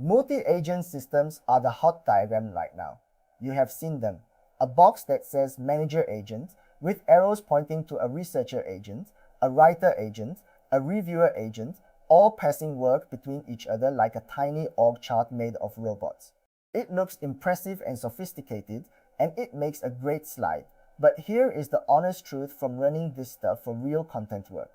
Multi-agent systems are the hot diagram right now. You have seen them. A box that says manager agent with arrows pointing to a researcher agent, a writer agent, a reviewer agent, all passing work between each other like a tiny org chart made of robots. It looks impressive and sophisticated, and it makes a great slide. But here is the honest truth from running this stuff for real content work.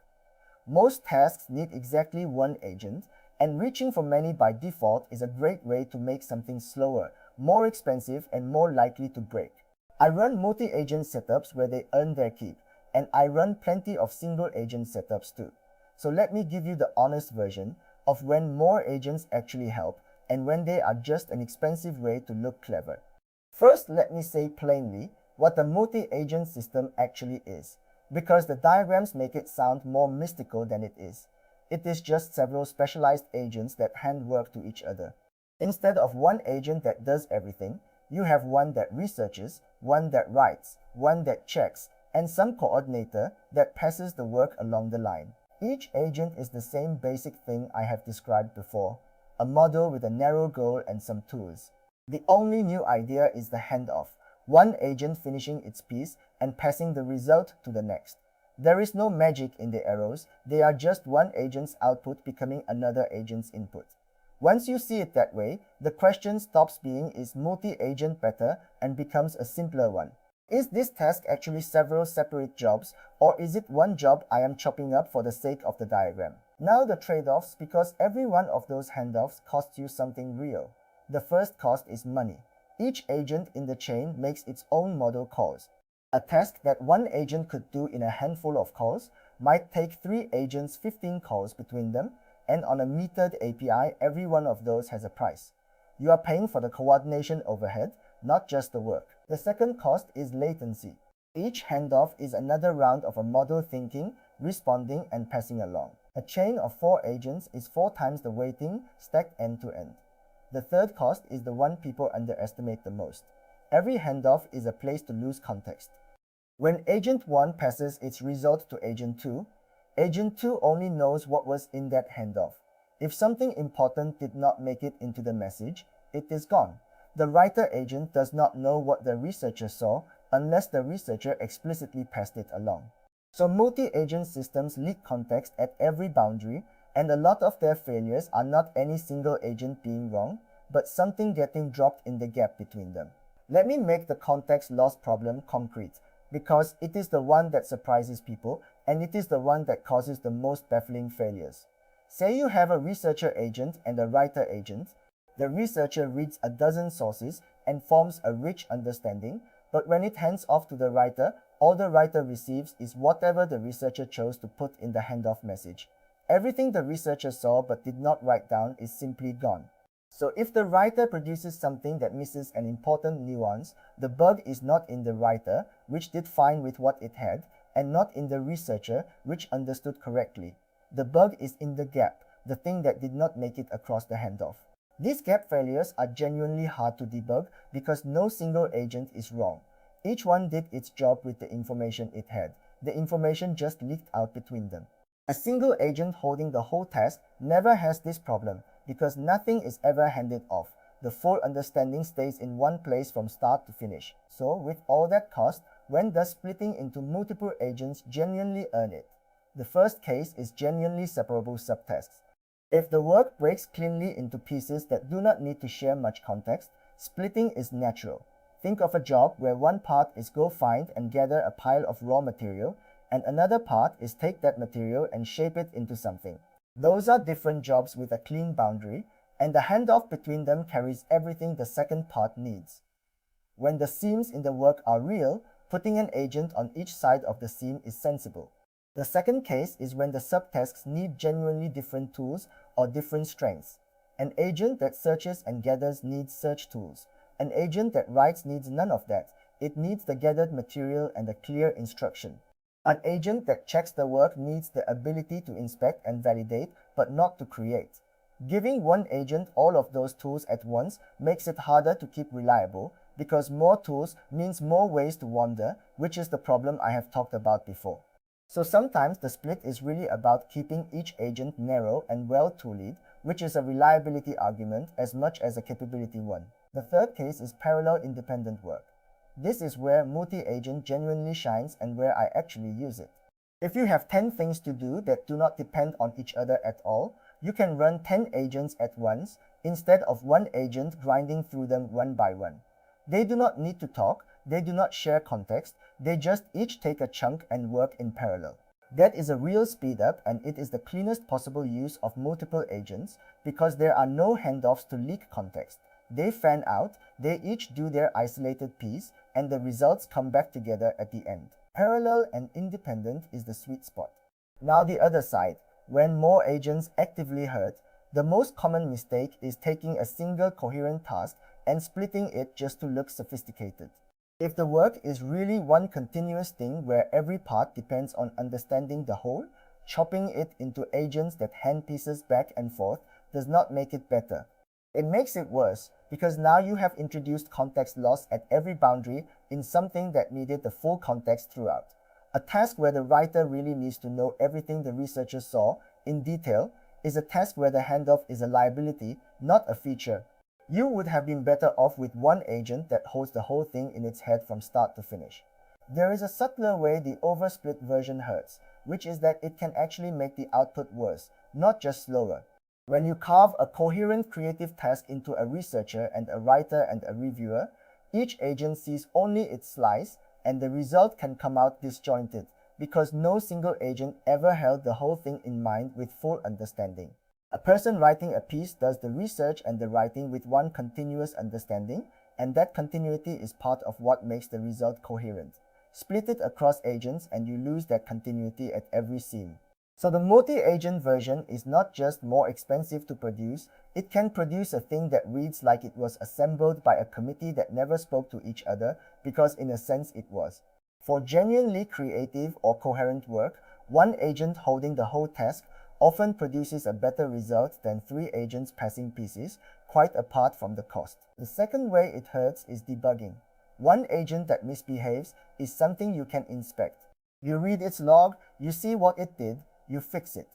Most tasks need exactly one agent, and reaching for many by default is a great way to make something slower, more expensive, and more likely to break. I run multi-agent setups where they earn their keep, and I run plenty of single-agent setups too. So let me give you the honest version of when more agents actually help and when they are just an expensive way to look clever. First, let me say plainly what a multi-agent system actually is, because the diagrams make it sound more mystical than it is. It is just several specialized agents that handwork to each other. Instead of one agent that does everything, you have one that researches, one that writes, one that checks, and some coordinator that passes the work along the line. Each agent is the same basic thing I have described before, a model with a narrow goal and some tools. The only new idea is the handoff, one agent finishing its piece and passing the result to the next. There is no magic in the arrows, they are just one agent's output becoming another agent's input. Once you see it that way, the question stops being is multi-agent better and becomes a simpler one. Is this task actually several separate jobs, or is it one job I am chopping up for the sake of the diagram? Now the trade-offs, because every one of those handoffs costs you something real. The first cost is money. Each agent in the chain makes its own model calls. A task that one agent could do in a handful of calls might take 3 agents 15 calls between them, and on a metered API, every one of those has a price. You are paying for the coordination overhead, not just the work. The second cost is latency. Each handoff is another round of a model thinking, responding, and passing along. A chain of 4 agents is 4 times the waiting, stacked end to end. The third cost is the one people underestimate the most. Every handoff is a place to lose context. When Agent 1 passes its result to Agent 2, Agent 2 only knows what was in that handoff. If something important did not make it into the message, it is gone. The writer agent does not know what the researcher saw unless the researcher explicitly passed it along. So multi-agent systems leak context at every boundary, and a lot of their failures are not any single agent being wrong, but something getting dropped in the gap between them. Let me make the context loss problem concrete, because it is the one that surprises people, and it is the one that causes the most baffling failures. Say you have a researcher agent and a writer agent. The researcher reads a dozen sources and forms a rich understanding, but when it hands off to the writer, all the writer receives is whatever the researcher chose to put in the handoff message. Everything the researcher saw but did not write down is simply gone. So if the writer produces something that misses an important nuance, the bug is not in the writer, which did fine with what it had, and not in the researcher, which understood correctly. The bug is in the gap, the thing that did not make it across the handoff. These gap failures are genuinely hard to debug because no single agent is wrong. Each one did its job with the information it had. The information just leaked out between them. A single agent holding the whole task never has this problem because nothing is ever handed off. The full understanding stays in one place from start to finish. So, with all that cost, when does splitting into multiple agents genuinely earn it? The first case is genuinely separable subtasks. If the work breaks cleanly into pieces that do not need to share much context, splitting is natural. Think of a job where one part is go find and gather a pile of raw material, and another part is take that material and shape it into something. Those are different jobs with a clean boundary, and the handoff between them carries everything the second part needs. When the seams in the work are real, putting an agent on each side of the seam is sensible. The second case is when the subtasks need genuinely different tools or different strengths. An agent that searches and gathers needs search tools. An agent that writes needs none of that. It needs the gathered material and a clear instruction. An agent that checks the work needs the ability to inspect and validate, but not to create. Giving one agent all of those tools at once makes it harder to keep reliable, because more tools means more ways to wander, which is the problem I have talked about before. So sometimes the split is really about keeping each agent narrow and well tooled, which is a reliability argument as much as a capability one. The third case is parallel independent work. This is where multi-agent genuinely shines and where I actually use it. If you have 10 things to do that do not depend on each other at all, you can run 10 agents at once instead of one agent grinding through them one by one. They do not need to talk, they do not share context, they just each take a chunk and work in parallel. That is a real speed up, and it is the cleanest possible use of multiple agents because there are no handoffs to leak context. They fan out, they each do their isolated piece, and the results come back together at the end. Parallel and independent is the sweet spot. Now the other side, when more agents actively hurt, the most common mistake is taking a single coherent task and splitting it just to look sophisticated. If the work is really one continuous thing where every part depends on understanding the whole, chopping it into agents that hand pieces back and forth does not make it better. It makes it worse because now you have introduced context loss at every boundary in something that needed the full context throughout. A task where the writer really needs to know everything the researcher saw in detail is a task where the handoff is a liability, not a feature. You would have been better off with one agent that holds the whole thing in its head from start to finish. There is a subtler way the oversplit version hurts, which is that it can actually make the output worse, not just slower. When you carve a coherent creative task into a researcher and a writer and a reviewer, each agent sees only its slice, and the result can come out disjointed because no single agent ever held the whole thing in mind with full understanding. A person writing a piece does the research and the writing with one continuous understanding, and that continuity is part of what makes the result coherent. Split it across agents and you lose that continuity at every seam. So the multi-agent version is not just more expensive to produce, it can produce a thing that reads like it was assembled by a committee that never spoke to each other, because in a sense it was. For genuinely creative or coherent work, one agent holding the whole task often produces a better result than 3 agents passing pieces, quite apart from the cost. The second way it hurts is debugging. One agent that misbehaves is something you can inspect. You read its log, you see what it did, you fix it.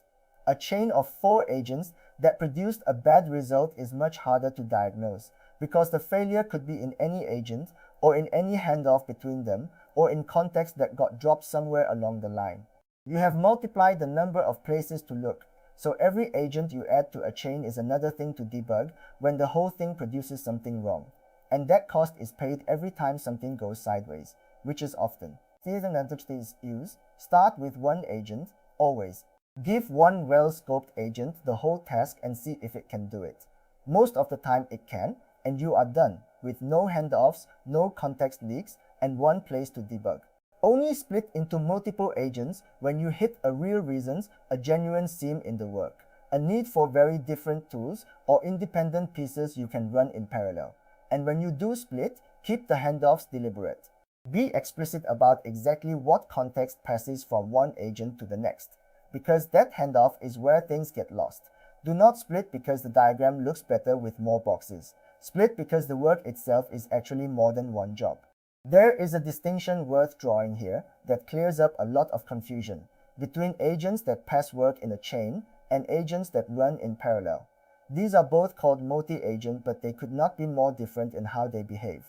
A chain of 4 agents that produced a bad result is much harder to diagnose, because the failure could be in any agent, or in any handoff between them, or in context that got dropped somewhere along the line. You have multiplied the number of places to look, so every agent you add to a chain is another thing to debug when the whole thing produces something wrong. And that cost is paid every time something goes sideways, which is often. Is use. Start with one agent, always. Give one well-scoped agent the whole task and see if it can do it. Most of the time it can, and you are done, with no handoffs, no context leaks, and one place to debug. Only split into multiple agents when you hit a real reasons, a genuine seam in the work, a need for very different tools, or independent pieces you can run in parallel. And when you do split, keep the handoffs deliberate. Be explicit about exactly what context passes from one agent to the next, because that handoff is where things get lost. Do not split because the diagram looks better with more boxes. Split because the work itself is actually more than one job. There is a distinction worth drawing here that clears up a lot of confusion between agents that pass work in a chain and agents that run in parallel. These are both called multi-agent, but they could not be more different in how they behave.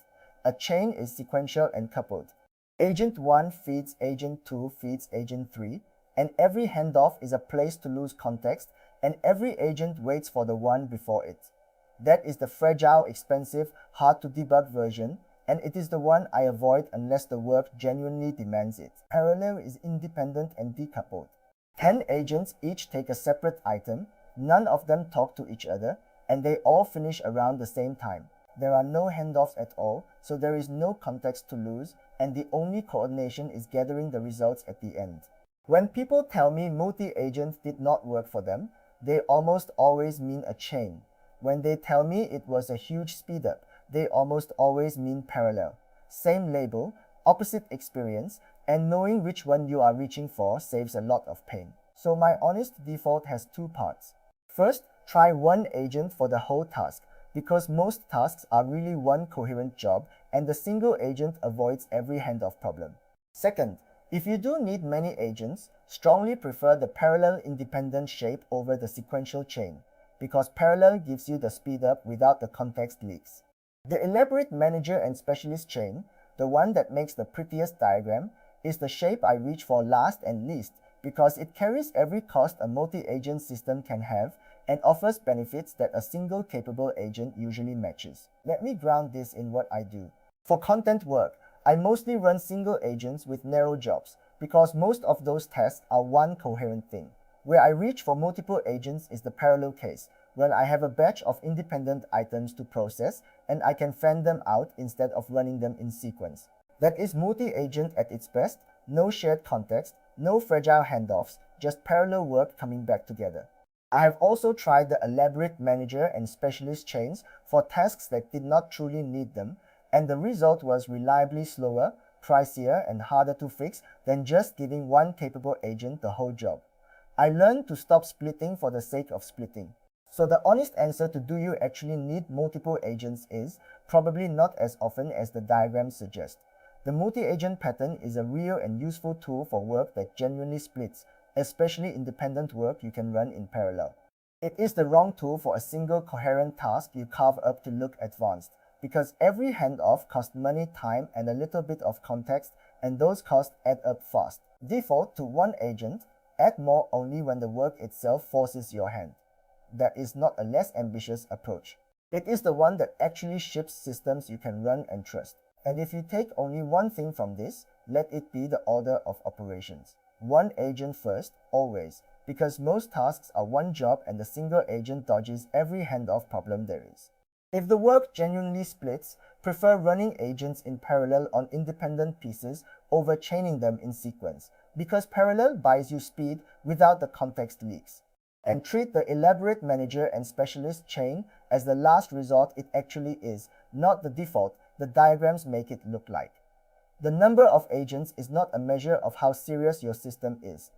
A chain is sequential and coupled. Agent 1 feeds Agent 2 feeds Agent 3, and every handoff is a place to lose context, and every agent waits for the one before it. That is the fragile, expensive, hard to debug version, and it is the one I avoid unless the work genuinely demands it. Parallel is independent and decoupled. 10 agents each take a separate item, none of them talk to each other, and they all finish around the same time. There are no handoffs at all, so there is no context to lose, and the only coordination is gathering the results at the end. When people tell me multi-agent did not work for them, they almost always mean a chain. When they tell me it was a huge speedup, they almost always mean parallel. Same label, opposite experience, and knowing which one you are reaching for saves a lot of pain. So my honest default has 2 parts. First, try one agent for the whole task, because most tasks are really one coherent job and the single agent avoids every handoff problem. Second, if you do need many agents, strongly prefer the parallel independent shape over the sequential chain. because parallel gives you the speed up without the context leaks. The elaborate manager and specialist chain, the one that makes the prettiest diagram, is the shape I reach for last and least because it carries every cost a multi-agent system can have and offers benefits that a single capable agent usually matches. Let me ground this in what I do. For content work, I mostly run single agents with narrow jobs because most of those tasks are one coherent thing. Where I reach for multiple agents is the parallel case, when I have a batch of independent items to process and I can fan them out instead of running them in sequence. That is multi-agent at its best, no shared context, no fragile handoffs, just parallel work coming back together. I have also tried the elaborate manager and specialist chains for tasks that did not truly need them, and the result was reliably slower, pricier, and harder to fix than just giving one capable agent the whole job. I learned to stop splitting for the sake of splitting. So the honest answer to do you actually need multiple agents is probably not as often as the diagram suggests. The multi-agent pattern is a real and useful tool for work that genuinely splits, especially independent work you can run in parallel. It is the wrong tool for a single coherent task you carve up to look advanced, because every handoff costs money, time, and a little bit of context, and those costs add up fast. Default to one agent, add more only when the work itself forces your hand. That is not a less ambitious approach. It is the one that actually ships systems you can run and trust. And if you take only one thing from this, let it be the order of operations. One agent first, always, because most tasks are one job and the single agent dodges every handoff problem there is. If the work genuinely splits, prefer running agents in parallel on independent pieces over chaining them in sequence, because parallel buys you speed without the context leaks. And treat the elaborate manager and specialist chain as the last resort it actually is, not the default the diagrams make it look like. The number of agents is not a measure of how serious your system is.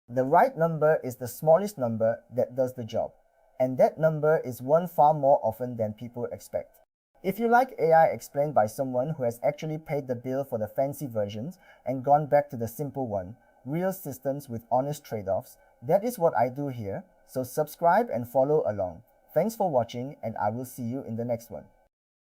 The right number is the smallest number that does the job, and that number is one far more often than people expect. If you like AI explained by someone who has actually paid the bill for the fancy versions and gone back to the simple one, real systems with honest trade-offs, that is what I do here, so subscribe and follow along. Thanks for watching, and I will see you in the next one.